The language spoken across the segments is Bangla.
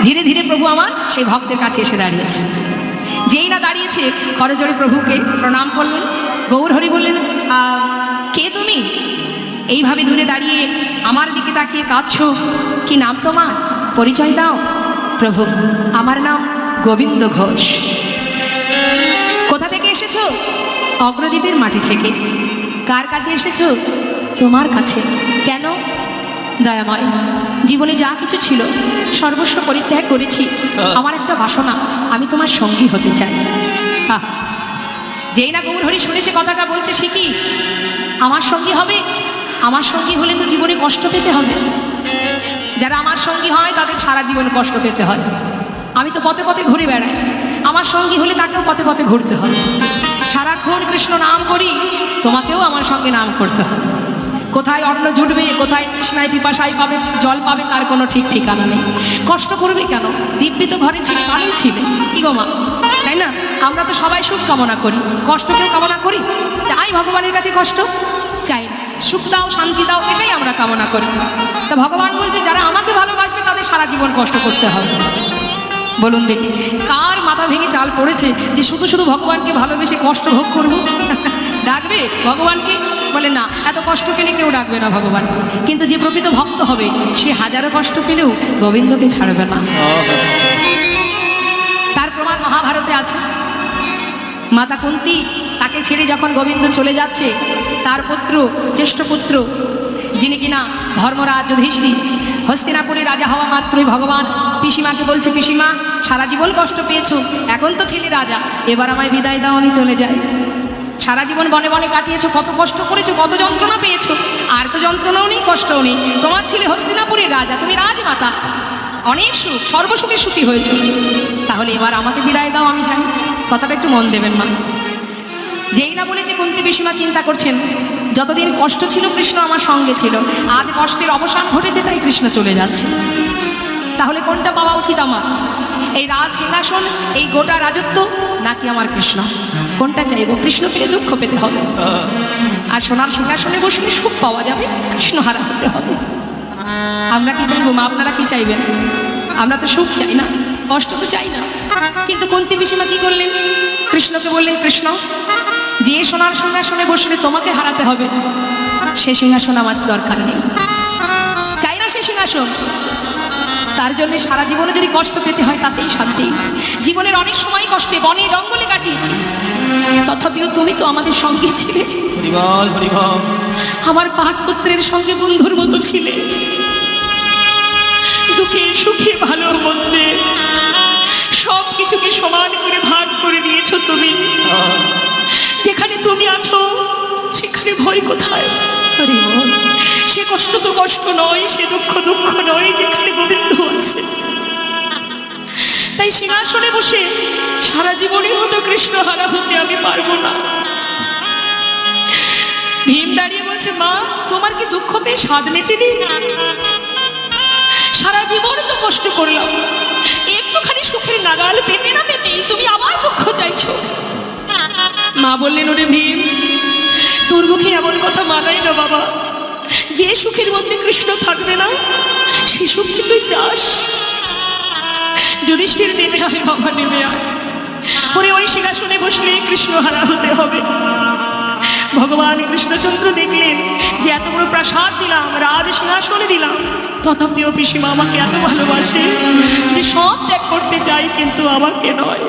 ধীরে ধীরে প্রভু আমার সেই ভক্তের কাছে এসে দাঁড়িয়েছে। যেই না দাঁড়িয়েছে করজোড়ে প্রভুকে প্রণাম করলেন। গৌর হরি বললেন, কে তুমি? এইভাবে দূরে দাঁড়িয়ে আমার দিকে তাকিয়ে কাঁদছো, কি নাম তোমার? পরিচয় দাও। প্রভু, আমার নাম গোবিন্দ ঘোষ। কোথা থেকে এসেছো? অগ্রদ্বীপের মাটি থেকে। কার কাছে এসেছো? তোমার কাছে। কেন? দয়াময়, জীবনে যা কিছু ছিল সর্বস্ব পরিত্যাগ করেছি। আমার একটা বাসনা, আমি তোমার সঙ্গী হতে চাই। যেই না গৌর হরি শুনেছে কথাটা বলছে, সে কি আমার সঙ্গী হবে? আমার সঙ্গী হলে তো জীবনে কষ্ট পেতে হবে। যারা আমার সঙ্গী হয় তাদের সারা জীবন কষ্ট পেতে হয়। আমি তো পথে পথে ঘুরে বেড়াই, আমার সঙ্গী হলে তাকেও পথে পথে ঘুরতে হবে। সারাক্ষণ কৃষ্ণ নাম করি, তোমাকেও আমার সঙ্গে নাম করতে হবে। কোথায় অন্ন জুটবে, কোথায় তৃষ্ণায় পিপাসায় পাবে, জল পাবে, তার কোনো ঠিক ঠিকানা নেই। কষ্ট করবে কেন? দিব্যি তো ঘরে ছিলে, ভালোই ছিলে, কি গো মা, তাই না? আমরা তো সবাই সুখ কামনা করি, কষ্টকেও কামনা করি। চাই ভগবানের কাছে কষ্ট চাই, সুখ দাও, শান্তি দাও, এটাই আমরা কামনা করি। তা ভগবান বলছে, যারা আমাকে ভালোবাসবে তাদের সারা জীবন কষ্ট করতে হবে। বলুন দেখি, কার মাথা ভেঙে চাল পড়েছে যে শুধু শুধু ভগবানকে ভালোবেসে কষ্ট ভোগ করব? ডাকবে ভগবানকে? বলে না, এত কষ্ট পেলে কেউ ডাকবে না ভগবানকে। কিন্তু যে প্রকৃত ভক্ত হবে সে হাজারো কষ্ট পেলেও গোবিন্দকে ছাড়বে না। তার প্রমাণ মহাভারতে আছে। মাতা কুন্তী তাকে ছেড়ে যখন গোবিন্দ চলে যাচ্ছে, তার পুত্র, জ্যেষ্ঠ পুত্র, যিনি কিনা ধর্মরাজ যুধিষ্ঠির, হস্তিনাপুরে রাজা হওয়া মাত্রই ভগবান পিসিমাকে বলছে, পিসিমা সারা জীবন কষ্ট পেয়েছো, এখন তো ছেলে রাজা, এবার আমায় বিদায় দাও, আমি চলে যাই। সারা জীবন বনে বনে কাটিয়েছো, কত কষ্ট করেছো, কত যন্ত্রণা পেয়েছো, আর তো যন্ত্রণাও নেই, কষ্টও নেই। তোমার ছেলে হস্তিনাপুরের রাজা, তুমি রাজমাতা, অনেক সুখ, সর্বসুখে সুখী হয়েছো, তাহলে এবার আমাকে বিদায় দাও, আমি যাই। কথাটা একটু মন দেবেন মা। যেই না বলেছে কুন্তী পিসিমা চিন্তা করছেন, যতদিন কষ্ট ছিল কৃষ্ণ আমার সঙ্গে ছিল, আজ কষ্টের অবসান ঘটেছে তাই কৃষ্ণ চলে যাচ্ছে। তাহলে কোনটা পাওয়া উচিত আমার? এই রাজ সিংহাসন, এই গোটা রাজত্ব, নাকি আমার কৃষ্ণ? কোনটা চাইবো? কৃষ্ণ পেলে দুঃখ পেতে হবে, আর সোনার সিংহাসনে বসলে সুখ পাওয়া যাবে, কৃষ্ণ হারা হতে হবে। আমরা কি চাইবো মা? আপনারা কি চাইবেন? আমরা তো সুখ চাই না, কষ্ট তো চাই না। কিন্তু কুন্তী পিসিমা কি করলেন? কৃষ্ণকে বললেন, কৃষ্ণ, যে সোনার সিংহাসনে বসলে তোমাকে হারাতে হবে, সে সিংহাসন আমার দরকার নেই, চাই না সে সিংহাসন। তার জন্য সারা জীবনে যদি কষ্ট পেতে হয় তাতেই শান্তি। জীবনের অনেক সময় কষ্টে বনে জঙ্গলে কাটিয়েছি, তথাপিও তুমি তো আমাদের সঙ্গে ছিলে। আমার 5 পুত্রের সঙ্গে বন্ধুর মতো ছিলে, দুঃখে সুখে ভালো মন্দে সব কিছুকে সমান করে ভাগ করে দিয়েছো তুমি। যেখানে তুমি আছো সেখানে ভয় কোথায়? সে কষ্ট তো কষ্ট নয়, সে দুঃখ দুঃখ নয়, যেখানে গোবিন্দ আছে। তাই সিংহাসনে বসে সারা জীবনের মতো কৃষ্ণ হারা হতে আমি পারবো না। ভীম দাঁড়িয়ে বলছে, মা তোমার কি দুঃখ পেয়ে স্বাদ মেটেনি? সারা জীবন তো কষ্ট করলাম, একটুখানি সুখের নাগাল পেতে না পেতেই তুমি আবার দুঃখ চাইছো। মা বললেন, ওরে ভীম, তোর মুখে এমন কথা মানায় না বাবা। যে সুখের মধ্যে কৃষ্ণ থাকবে না সে সুখ কি তুই চাস? যুধিষ্ঠির, নেমে আয় বাবা, নেমে আয়। ওরে ওই সিংহাসনে বসলে কৃষ্ণ হারা হতে হবে। ভগবান কৃষ্ণচন্দ্র দেখলেন যে এত বড় প্রাসাদ দিলাম, রাজ সিংহাসনে দিলাম, তথাপিও পিসিমা আমাকে এত ভালোবাসে যে সব ত্যাগ করতে চাই, কিন্তু আমাকে নয়।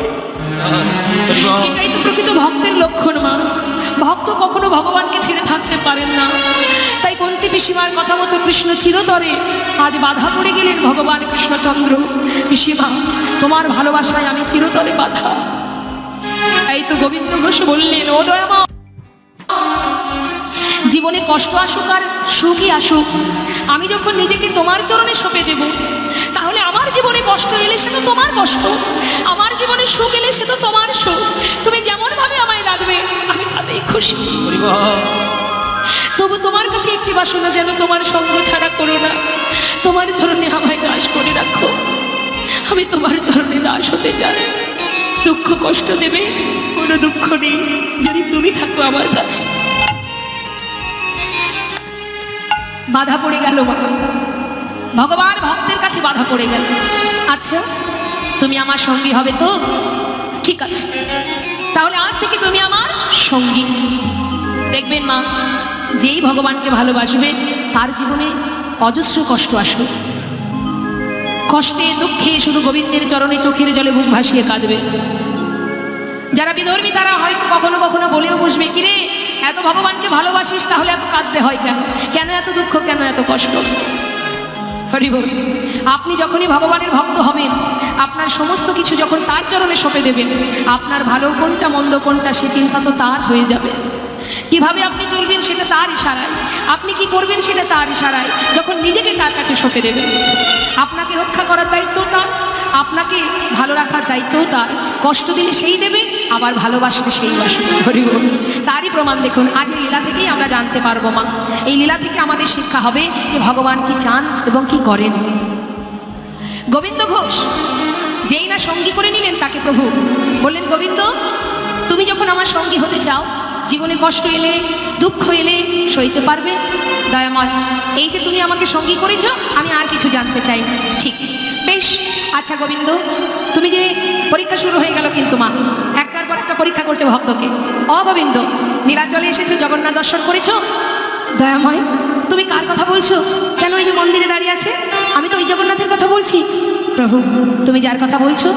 এটাই তো প্রকৃত ভক্তের লক্ষণ মা। ভক্ত কখনো ভগবানকে ছেড়ে থাকতে পারেন না। তাই কুন্তী পিসিমার কথা মতো কৃষ্ণ চিরতরে আজ বাধা পড়ে গেলেন ভগবান কৃষ্ণচন্দ্র। পিসিমা, তোমার ভালোবাসায় আমি চিরতরে বাধা। এই তো গোবিন্দ ঘোষ বললেন, ও দয়াময়, জীবনে কষ্ট আসুক আর সুখই আসুক, আমি যখন নিজেকে তোমার চরণে সঁপে দেব, তাহলে আমার জীবনে কষ্ট এলে সে তো তোমার কষ্ট, আমার জীবনে সুখ এলে সে তো তোমার সুখ। তুমি যেমন ভাবে আমায় রাখবে আমি তাতেই খুশি। তবু তোমার কাছে একটি বাসনা, যেন তোমার সঙ্গ ছাড়া করো না, তোমার চরণে আমায় দাস করে রাখো। আমি তোমার চরণে দাস হতে চাই। দুঃখ কষ্ট দেবে, কোনো দুঃখ নেই যদি তুমি থাকো আমার কাছে। বাধা পড়ে গেল মা। ভগবান ভক্তের কাছে বাধা পড়ে গেল। আচ্ছা, তুমি আমার সঙ্গী হবে তো? ঠিক আছে, তাহলে আজ থেকে তুমি আমার সঙ্গী। দেখবেন মা, যেই ভগবানকে ভালোবাসবে তার জীবনে অজস্র কষ্ট আসবে। কষ্টে দুঃখে শুধু গোবিন্দের চরণে চোখের জলে বুক ভাসিয়ে কাঁদবে। যারা বিধর্মী তারা হয়তো কখনো কখনো বলেও বসবে, কিরে এত ভগবানকে ভালোবাসিস তাহলে এত কাঁদতে হয় কেন? কেন এত দুঃখ, কেন এত কষ্ট? হরি বল। আপনি যখনই ভগবানের ভক্ত হবেন, আপনার সমস্ত কিছু যখন তার চরণে সঁপে দেবেন, আপনার ভালো কোনটা মন্দ কোনটা সে চিন্তা তো তার হয়ে যাবে। কিভাবে আপনি চলবেন সেটা তার ইশারায়, আপনি কি করবেন সেটা তার ইশারায়। যখন নিজেকে তার কাছে সঁপে দেবেন, আপনাকে রক্ষা করার দায়িত্ব তার, আপনাকে ভালো রাখার দায়িত্বও তার। কষ্ট দিলে সেই দেবে, আবার ভালোবাসলে সেই বাসবে। হরি বল। তারই প্রমাণ দেখুন, আজ এই লীলা থেকেই আমরা জানতে পারবো মা। এই লীলা থেকে আমাদের শিক্ষা হবে যে ভগবান কি চান এবং কি করেন। গোবিন্দ ঘোষ যেই না সঙ্গী করে নিলেন, তাকে প্রভু বললেন, গোবিন্দ তুমি যখন আমার সঙ্গী হতে চাও, জীবনে কষ্ট এলে দুঃখ এলে সইতে পারবে? দয়াময়, এই যে তুমি আমাকে সঙ্গী করেছ, আমি আর কিছু জানতে চাই না। ঠিক, বেশ। আচ্ছা গোবিন্দ, তুমি যে পরীক্ষা শুরু হয়ে গেল কিন্তু মা, একটার পর একটা পরীক্ষা করছে ভক্তকে। গোবিন্দ, নীলাচলে এসেছো, জগন্নাথ দর্শন করেছো? দয়াময়, তুমি কার কথা বলছো? কেন এই যে মন্দিরে দাঁড়িয়ে আছে? আমি তো ওই জগন্নাথের কথা বলছি। প্রভু, তুমি যার কথা বলছো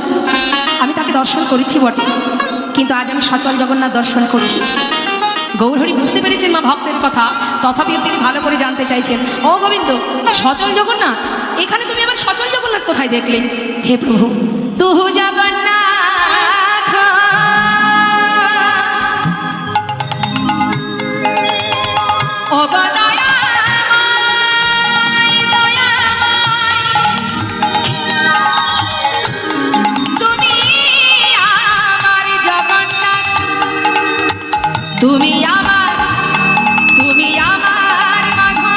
আমি তাকে দর্শন করেছি বটে, কিন্তু আজ আমি সচল জগন্নাথ দর্শন করছি। গৌরহরি বুঝতে পেরেছেন মা ভক্তের কথা, তথাপিও তিনি ভালো করে জানতে চাইছেন, ও গোবিন্দ, সচল জগন্নাথ, এখানে তুমি আবার সচল জগন্নাথ কোথায় দেখলে? হে প্রভু, তুহু জগন্নাথ ও দয়াময়, দয়াময়, তুমি আমার জগন্নাথ, তুমি আমার, তুমি আমার মাধব।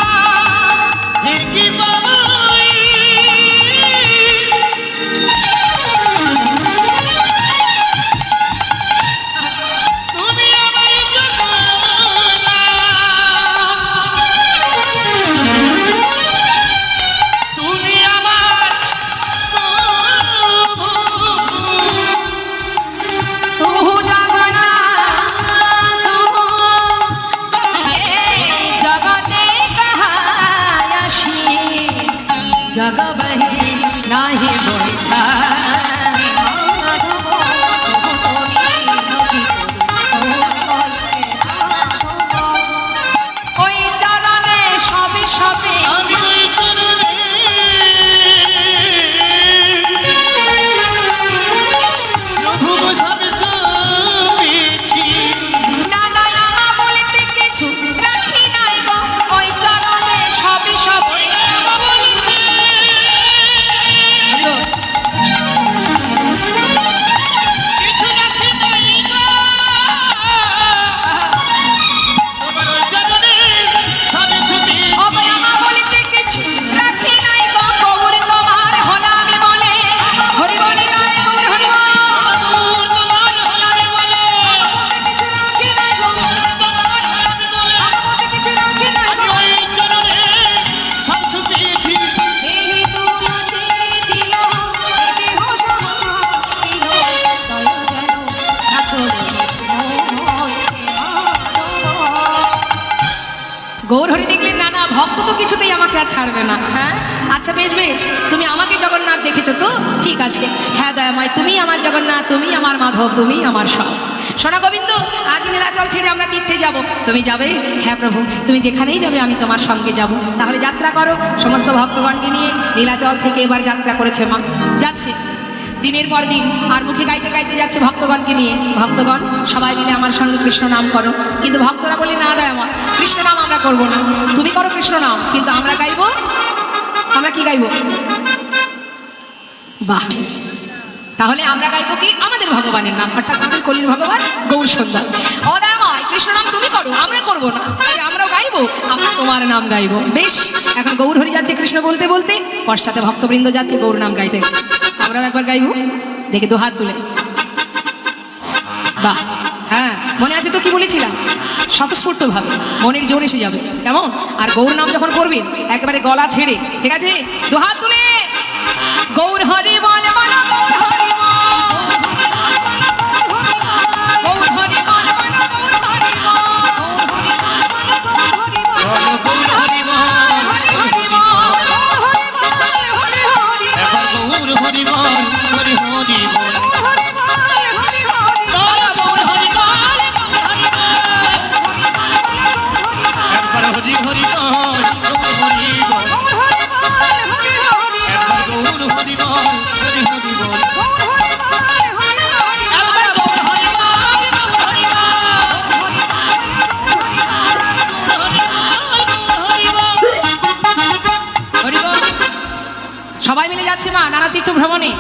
जग बही नाही बोलछा ওই চরণে সবে সবে গৌরহরি দেখলেন, না না, ভক্ত তো কিছুতেই আমাকে আর ছাড়বে না। হ্যাঁ, আচ্ছা বেশ বেশ, তুমি আমাকে জগন্নাথ দেখেছো তো? ঠিক আছে। হ্যাঁ দয়াময়, তুমি আমার জগন্নাথ, তুমি আমার মাধব, তুমি আমার সব। শোনা গোবিন্দ, আজ নীলাচল ছেড়ে আমরা তীর্থে যাব। তুমি যাবে? হ্যাঁ প্রভু, তুমি যেখানেই যাবে আমি তোমার সঙ্গে যাব। তাহলে যাত্রা করো। সমস্ত ভক্তগণকে নিয়ে নীলাচল থেকে এবার যাত্রা করেছে মা, যাচ্ছে দিনের পর দিন, আর মুখে গাইতে গাইতে যাচ্ছে ভক্তগণকে নিয়ে। ভক্তগণ সবাই মিলে আমার সঙ্গে কৃষ্ণ নাম করো। কিন্তু ভক্তরা বলে, না দয়াময়, কৃষ্ণ নাম আমরা করবো না, তুমি করো কৃষ্ণ নাম, কিন্তু আমরা গাইবো। আমরা কি গাইবো? বাহ, তাহলে আমরা গাইবো কি? আমাদের ভগবানের নাম, অর্থাৎ আমাদের কলির ভগবান গৌর সুন্দর। ও দয়াময়, কৃষ্ণ নাম তুমি করো, আমরা করবো না, আমরাও গাইবো, আমরা তোমার নাম গাইবো। বেশ, এখন গৌরহরি যাচ্ছে কৃষ্ণ বলতে বলতে, পশ্চাতে ভক্তবৃন্দ যাচ্ছে গৌর নাম গাইতে। আমরাও একবার গাইবো, দেখে দু হাত তুলে। বাহ, হ্যাঁ। মনে আছে তো কি বলেছিলাম? স্বতঃস্ফূর্ত ভাবে মনের জোর এসে যাবে, কেমন? আর গৌর নাম যখন করবেন একেবারে গলা ছেড়ে, ঠিক আছে? দুহাত তুলে গৌর হরি বল বলো, গৌর হরি বল, গৌর হরি বল বলো, গৌর হরি বল, গৌর হরি বল, হরি হরি বল, এবার গৌর হরি বল, হরি হরি বল, বলো গৌর হরি বল, গৌর হরি বল। একবার হরি হরি বল, গৌর হরি বল, একবার গৌর হরি বল, হরি হরি বল, একবার গৌর হরি বল, গৌর হরি বল, হরি বল। সবাই মিলে যাচ্ছে মা নানা তীর্থ ভ্রমণে।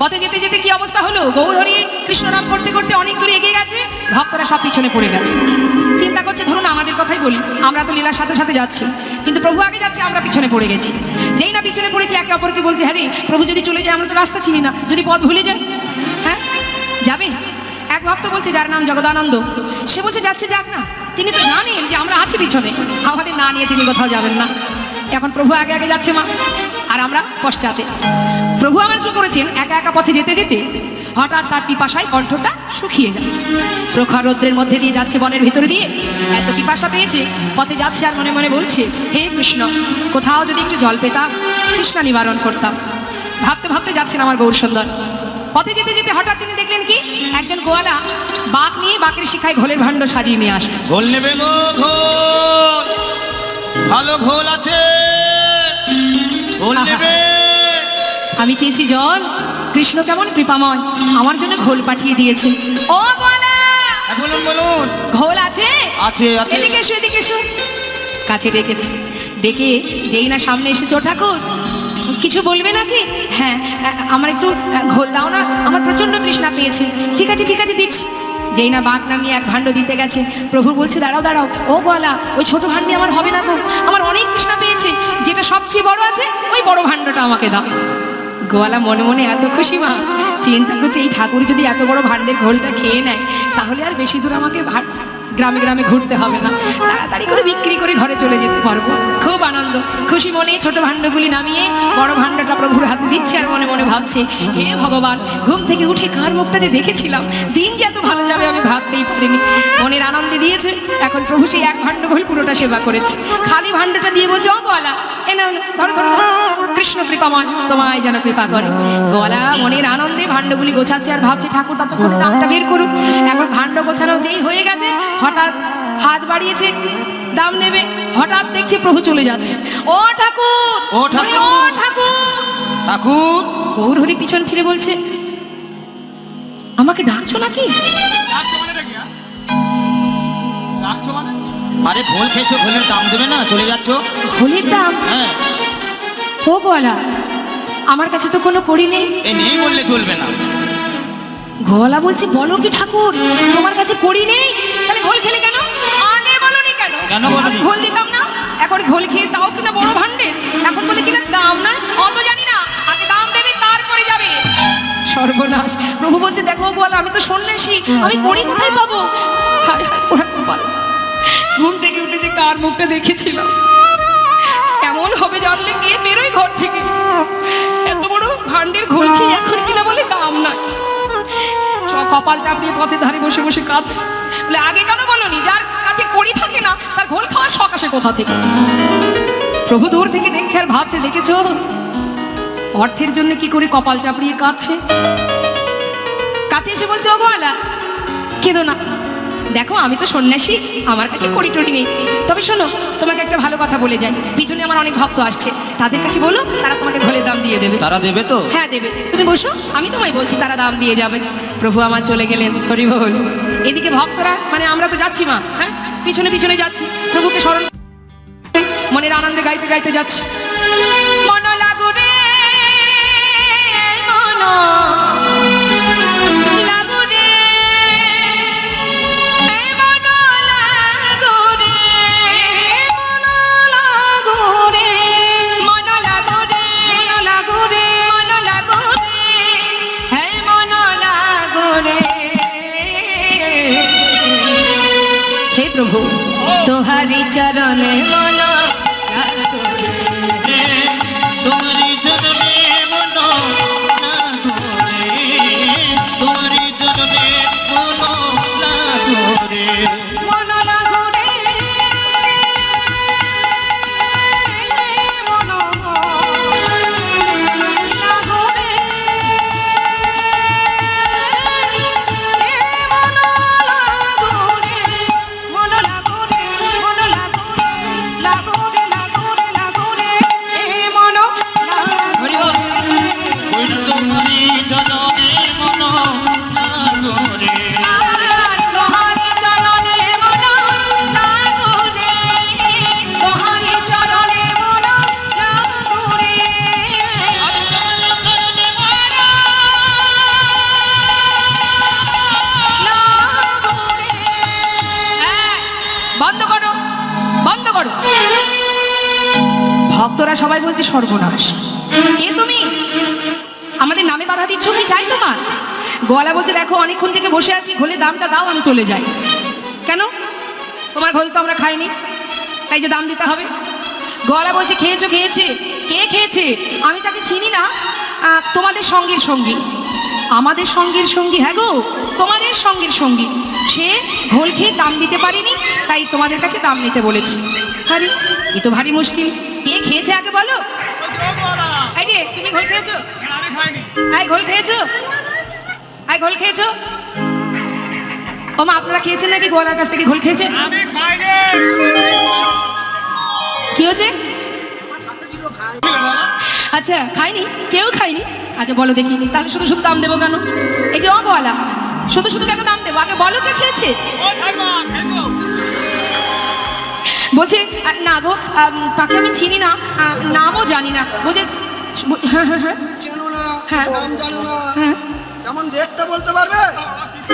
পথে যেতে যেতে কি অবস্থা হলো, গৌর হরি কৃষ্ণ নাম করতে করতে অনেক দূরে এগিয়ে গেছে, ভক্তরা সব পিছনে পড়ে গেছে। চিন্তা করছে, ধরুন আমাদের কথাই বলি, আমরা তো লীলার সাথে সাথে যাচ্ছি, কিন্তু প্রভু আগে যাচ্ছে, আমরা পিছনে পড়ে গেছি। যেই না পিছনে পড়েছি, একে অপরকে বলছে, হ্যাঁ রে প্রভু যদি চলে যায়, আমরা তো রাস্তা চিনি না, যদি পথ ভুলে যাই, হ্যাঁ যাবে? এক ভক্ত বলছে, যার নাম জগদানন্দ, সে বলছে যাচ্ছে, যাক না, তিনি তো জানেন যে আমরা আছি পিছনে, আমাদের না নিয়ে তিনি কোথাও যাবেন না। এখন প্রভু আগে আগে যাচ্ছে মা, আর আমরা পশ্চাতে। প্রভু আমার কি করেছেন, একা একা পথে যেতে যেতে হঠাৎ তার পিপাসায় কণ্ঠটা শুকিয়ে যাচ্ছে। প্রখর রৌদ্রের মধ্যে দিয়ে যাচ্ছে, বনের ভিতরে দিয়ে, এত পিপাসা পেয়েছে, পথে যাচ্ছে আর মনে মনে বলছে, হে কৃষ্ণ, কোথাও যদি একটু জল পেতাম, তৃষ্ণা নিবারণ করতাম। ভাবতে ভাবতে যাচ্ছেন আমার গৌর সুন্দর। পথে যেতে যেতে হঠাৎ তিনি দেখলেন কি, একজন গোয়ালা বাঁক নিয়ে বাঁকের শিখায় ঘোলের ভাণ্ড সাজিয়ে নিয়ে আসছে। ঘোল নেবে গো, ঘোল, ভালো ঘোল আছে, ঘোল আহা। নেবে। আমি চেয়েছি জল, কৃষ্ণ কেমন কৃপাময়, আমার জন্য ঘোল পাঠিয়ে দিয়েছে। ও গোয়ালা, হ্যাঁ, বলুন বলুন। ঘোল আছে? আছে আছে। এদিকে এসো, এদিকে এসো। কাছে ডেকেছি, ডেকে যেই না সামনে এসেছে, ও ঠাকুর কিছু বলবে নাকি? হ্যাঁ, আমার একটু ঘোল দাও না, আমার প্রচণ্ড তৃষ্ণা পেয়েছে। ঠিক আছে ঠিক আছে, দিচ্ছি। যেই না বাঘ নামিয়ে এক ভাণ্ড দিতে গেছে, প্রভু বলছে, দাঁড়াও দাঁড়াও, ও গোয়ালা, ওই ছোট ভাণ্ডে আমার হবে না গো, আমার অনেক তৃষ্ণা পেয়েছে, যেটা সবচেয়ে বড় আছে ওই বড় ভাণ্ডটা আমাকে দাও। গোয়ালা মনে মনে এত খুশি মা, চিন্তা করছে, এই ঠাকুর যদি এত বড় ভাণ্ডের ঘোলটা খেয়ে নেয়, তাহলে আর বেশি দূর আমাকে গ্রামে গ্রামে ঘুরতে হবে না, তাড়াতাড়ি করে বিক্রি করে ঘরে চলে যেতে পারবো। খুব আনন্দ, খুশি মনে ছোট ভাণ্ডগুলি নামিয়ে বড় ভাণ্ডটা প্রভুর হাতে দিচ্ছে, আর মনে মনে ভাবছে, হে ভগবান, ঘুম থেকে উঠে কার মুখটা যে দেখেছিলাম, দিন যে এত ভালো যাবে আমি ভাবতেই পারিনি। মনের আনন্দে দিয়েছে, এখন প্রভু সেই এক ভাণ্ড ঘোল পুরোটা সেবা করেছে। খালি ভাণ্ডটা দিয়ে বলছে, ও গোয়ালা, এ নাও, ধরো ধরো, কৃষ্ণ কৃপাময়, তোমায় যেন কৃপা করে। গোয়ালা মনের আনন্দে ভাণ্ডগুলি গোছাচ্ছে, আর ভাবছে, ঠাকুর ততক্ষণে দামটা বের করুক। এখন ভাণ্ড গোছানো যেই হয়ে গেছে, হঠাৎ হাত বাড়িয়েছে দাম নেবে, হঠাৎ দেখছে প্রভু চলে যাচ্ছে। ও ঠাকুর, ও ঠাকুর, ও ঠাকুর। ঠাকুর। গৌর হরি পিছন ফিরে বলছে, আমাকে ডাকছো নাকি? আরে ঘোল খেয়েছো, ঘোলের দাম দেবে না, চলে যাচ্ছ। ঘোলের দাম? হ্যাঁ। ও গোয়ালা, আমার কাছে তো কোনো কড়ি নেই। এ নেই বললে চলবে না। গোয়ালা বলছে, বলো কি ঠাকুর, তোমার কাছে কড়ি নেই? তাহলে ঘোল খেলে কেন? আগে বলনি কেন? কেন বলনি? আমি ঘোল দিতাম না। এখন ঘোল খেয়ে তাও কিনা বড় ভাণ্ডে, এখন বলে কিনা দাম না, অত জানি না, আগে দাম দেবে তারপরে যাবে। সর্বনাশ। প্রভু বলছে, দেখো গোয়ালা, আমি তো সন্ন্যাসী, আমি কড়ি কোথায় পাবো? হায় হায়, ওরা তো পারে। ঘুম থেকে উঠে যে কার মুখটা দেখেছিলাম, এমন হবে জানলে কে বেরোয় ঘর থেকে। এত বড় ভাণ্ডের ঘোল খেয়ে এখন কিনা বলে দাম নাই। কপাল চাপড়িয়ে পথের ধারে বসে বসে কাঁদছে, বলে আগে কেন বলনি? যার কাছে কড়ি থাকে না, তার ঘোল খাওয়ার শখ আসে কোথা থেকে? প্রভু দূর থেকে দেখছে আর ভাবছে, দেখেছো অর্থের জন্য কি করে কপাল চাপড়িয়ে কাঁদছে। কাছে এসে বলছে, ও গোয়ালা, কেঁদো না, দেখো আমি তো সন্ন্যাসী, আমার কাছে কড়ি টড়ি নেই। তবে শোনো, তোমাকে একটা ভালো কথা বলে যাই, পিছনে আমার অনেক ভক্ত আসছে, তাদের কাছে বলো, তারা তোমাকে ঘোলের দাম দিয়ে দেবে। তারা দেবে তো? হ্যাঁ দেবে, তুমি বসো, আমি তোমায় বলছি, তারা দাম দিয়ে যাবে। প্রভু আমার চলে গেলেন, হরি বল। এদিকে ভক্তরা, মানে আমরা তো যাচ্ছি মা, হ্যাঁ পিছনে পিছনে যাচ্ছি, প্রভুকে স্মরণ মনের আনন্দে গাইতে গাইতে যাচ্ছি। মন লাগু রে, মন লাগু রে, মন লাগু রে, মন লাগু রে, মন লাগু রে, মন লাগু রে, মন লাগু রে, হে মন লাগু রে। প্রভু তোহারি চরণে মন লাগো রে। তোমারি চরণে মন লাগো রে, তোমারি চরণে মন লাগো রে। মন লাগো রে, মন লাগো রে, মন লাগো রে, মন লাগো রে, মন লাগো রে, লাগো রে, লাগো রে, লাগো রে, মন লাগো রে। ওই তোমারি চরণে মন লাগো রে। আর তোহারি চরণে মন লাগো রে, তোহারি চরণে মন লাগো রে। হ্যাঁ, বন্ধ করো, বন্ধ করো। ভক্তরা সবাই বলছে সর্বনাশ, কে তুমি? আমাদের নামে বাধা দিচ্ছ, কি চাই তোমার? গোয়ালা বলছে দেখো অনেকক্ষণ থেকে বসে আছি, ঘোলে দামটা দাও, আমি চলে যাই। কেন? তোমার ঘোল তো আমরা খাইনি, তাই যে দাম দিতে হবে। গোয়ালা বলছে খেয়েছো, খেয়েছে। কে খেয়েছে? আমি তাকে চিনি না। তোমাদের সঙ্গীর সঙ্গী। আমাদের সঙ্গীর সঙ্গী? হ্যাঁ গো, তোমাদের সঙ্গীর সঙ্গী। সে ঘোল খেয়ে দাম দিতে পারিনি, তাই তোমাদের কাছে দাম নিতে বলেছি। আরে এ তো ভারী মুশকিল। কে খেয়েছে আগে বলো। এই যে তুমি ঘোল খেয়েছো? আয় ঘোল খেয়েছো? আয় ঘোল খেয়েছো? ও মা, আপনারা খেয়েছেন নাকি গোয়ালার কাছ থেকে ঘোল খেয়েছেন? কি হচ্ছে? আচ্ছা খাইনি, কেউ খাইনি। আচ্ছা বলো দেখি, তাহলে শুধু শুধু দাম দেবো কেন? এই যে ও গোয়ালা, শুধু শুধু কেন দাম দেবো? আগে বলো কে খেয়েছে। বলছে না গো, তাকে আমি চিনি না, নামও জানি না। বলছে হ্যাঁ হ্যাঁ হ্যাঁ চেনো না, হ্যাঁ। নাম জানো না, হ্যাঁ কেমন দেখতে বলতে পারবে?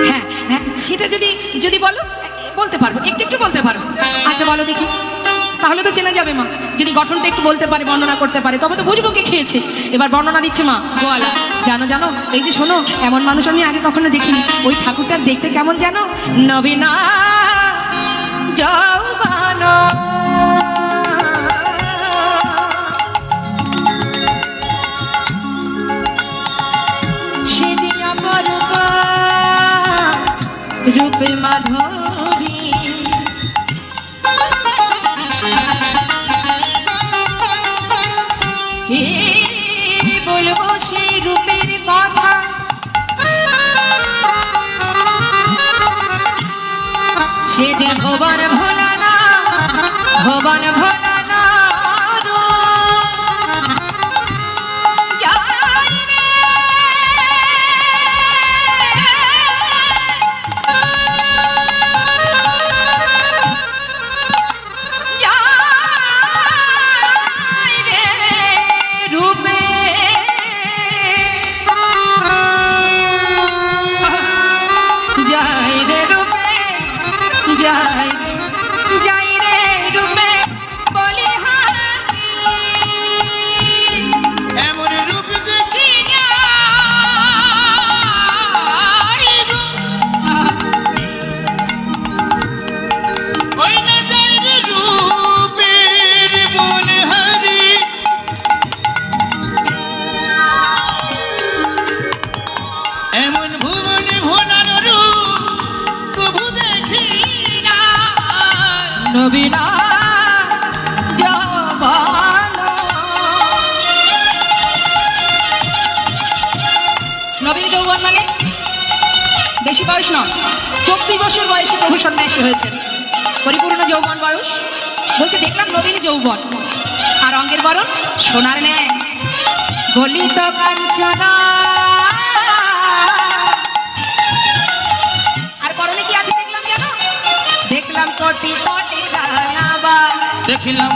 হ্যাঁ হ্যাঁ, সেটা যদি যদি বলো বলতে পারবো, একটু একটু বলতে পারবো। আচ্ছা বলো দেখি, তাহলে তো চেনা যাবে মা। যদি গঠনটা একটু বলতে পারে, বর্ণনা করতে পারে, তবে তো বুঝবো কে খেয়েছে। এবার বর্ণনা দিচ্ছে মা গোয়ালা। জানো জানো, এই যে শোনো, এমন মানুষ আমি আগে কখনো দেখিনি। ওই ঠাকুরটার দেখতে কেমন জানো? নবীনা যৌবন সে যে অপরূপ রূপে মাধবী। কে বলবো সেই রূপের কথা, সে যে ভুবন ভোলানা, ভুবন ভোলানা এমন রূপ দেখি না, ওই না যাই রে রূপের বলহারি। এমন ভুবনে ভোলার রূপ কভু দেখি না। নবীনা যৌবন। নবীন যৌবন মানে বেশি বয়স নয়, 24 বছর বয়সে প্রভু সন্ন্যাসী হয়েছেন, পরিপূর্ণ যৌবন বয়স। বলছে দেখলাম নবীন যৌবন, আর অঙ্গের বরণ সোনার ন্যায়, গলিত কাঞ্চনা। আর পরনে কি আছে দেখলাম জানো? দেখলাম কোটি কোটি দানাবা, দেখিলাম